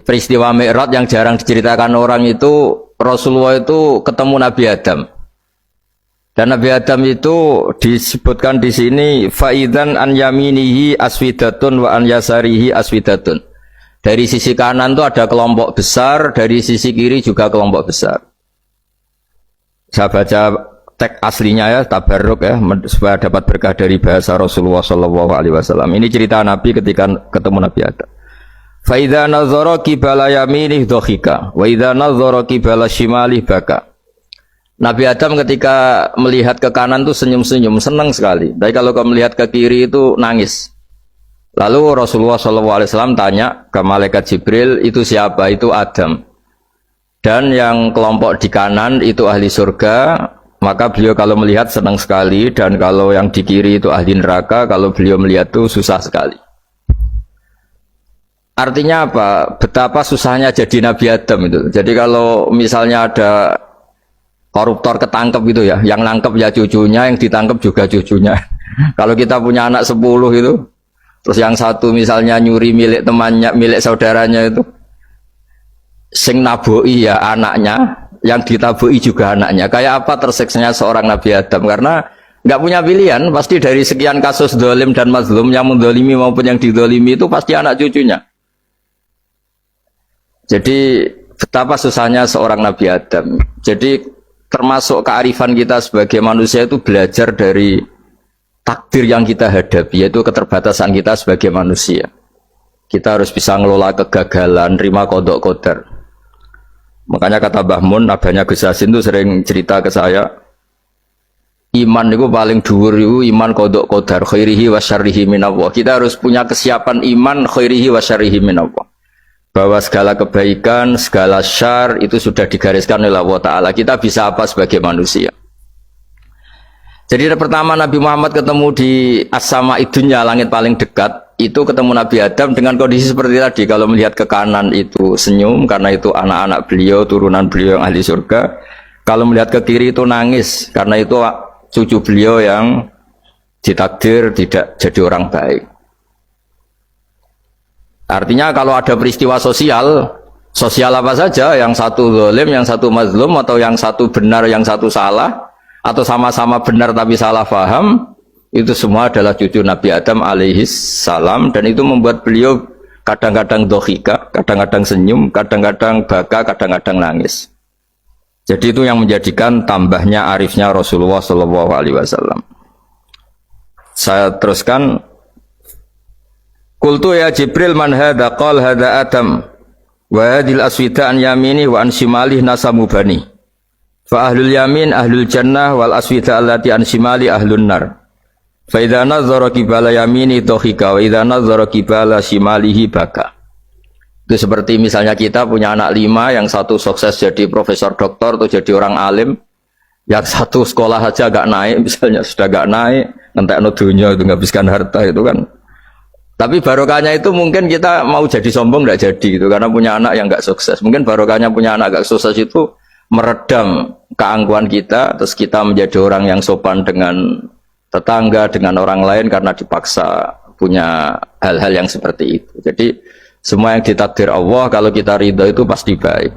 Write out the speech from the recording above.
Peristiwa Mi'raj yang jarang diceritakan orang itu, Rasulullah itu ketemu Nabi Adam. Dan Nabi Adam itu disebutkan di sini faidan an yaminihi aswidatun wa an yasarihi aswidatun. Dari sisi kanan itu ada kelompok besar, dari sisi kiri juga kelompok besar. Saya baca teks aslinya ya, tabarruk ya, supaya dapat berkah dari bahasa Rasulullah sallallahu alaihi wasallam. Ini cerita Nabi ketika ketemu Nabi Adam. Fa idza nazara qibala yaminih dhakhika wa idza nazara qibala shimalih baka. Nabi Adam ketika melihat ke kanan itu senyum-senyum, senang sekali. Tapi kalau melihat ke kiri itu nangis. Lalu Rasulullah SAW tanya ke malaikat Jibril, itu siapa? Itu Adam. Dan yang kelompok di kanan itu ahli surga, maka beliau kalau melihat senang sekali. Dan kalau yang di kiri itu ahli neraka, kalau beliau melihat itu susah sekali. Artinya apa? Betapa susahnya jadi Nabi Adam itu. Jadi kalau misalnya ada koruptor ketangkep gitu ya, yang nangkep ya cucunya, yang ditangkep juga cucunya. Kalau kita punya anak 10 itu, terus yang satu misalnya nyuri milik temannya, milik saudaranya itu, sing naboi ya anaknya, yang ditaboi juga anaknya. Kayak apa tersiksanya seorang Nabi Adam? Karena nggak punya pilihan, pasti dari sekian kasus dolim dan mazlum, yang mendolimi maupun yang didolimi itu pasti anak cucunya. Jadi betapa susahnya seorang Nabi Adam. Jadi termasuk kearifan kita sebagai manusia itu belajar dari takdir yang kita hadapi, yaitu keterbatasan kita sebagai manusia. Kita harus bisa ngelola kegagalan, terima kodok kodar. Makanya kata Mbah Mun, abahnya Gus Hasin itu sering cerita ke saya, iman itu paling dhuwur itu iman kodok kodar, khairihi wa syarrihi minallah. Kita harus punya kesiapan iman khairihi wa syarrihi minallah. Bahwa segala kebaikan, segala syar itu sudah digariskan oleh Allah Ta'ala. Kita bisa apa sebagai manusia? Jadi pertama Nabi Muhammad ketemu di as-sama'i dunya, langit paling dekat, itu ketemu Nabi Adam dengan kondisi seperti tadi. Kalau melihat ke kanan itu senyum, karena itu anak-anak beliau, turunan beliau yang ahli surga. Kalau melihat ke kiri itu nangis, karena itu cucu beliau yang ditakdir tidak jadi orang baik. Artinya kalau ada peristiwa sosial apa saja, yang satu zalim, yang satu mazlum, atau yang satu benar, yang satu salah, atau sama-sama benar tapi salah faham, itu semua adalah cucu Nabi Adam alaihis salam, dan itu membuat beliau kadang-kadang dohika, kadang-kadang senyum, kadang-kadang baka, kadang-kadang nangis. Jadi itu yang menjadikan tambahnya arifnya Rasulullah SAW. Saya teruskan. Qultu ya Jibril man hadha qal hadha Adam wa hadhil aswida an yamini wa an shimalih nasamu bani fa ahlul yamin ahlul jannah wal aswida allati an shimali ahlun nar fa idza nazara qibala yamini dhahika wa idza nazara qibala shimalihi baka. Itu seperti misalnya kita punya anak 5, yang satu sukses jadi profesor doktor atau jadi orang alim, yang satu sekolah saja agak naik, misalnya sudah agak naik, ngentekno dunya itu nghabiskan harta itu kan. Tapi barokahnya itu mungkin kita mau jadi sombong tidak jadi gitu, karena punya anak yang nggak sukses. Mungkin barokahnya punya anak nggak sukses itu meredam keangkuhan kita, terus kita menjadi orang yang sopan dengan tetangga, dengan orang lain karena dipaksa punya hal-hal yang seperti itu. Jadi semua yang ditakdir Allah kalau kita ridho itu pasti baik.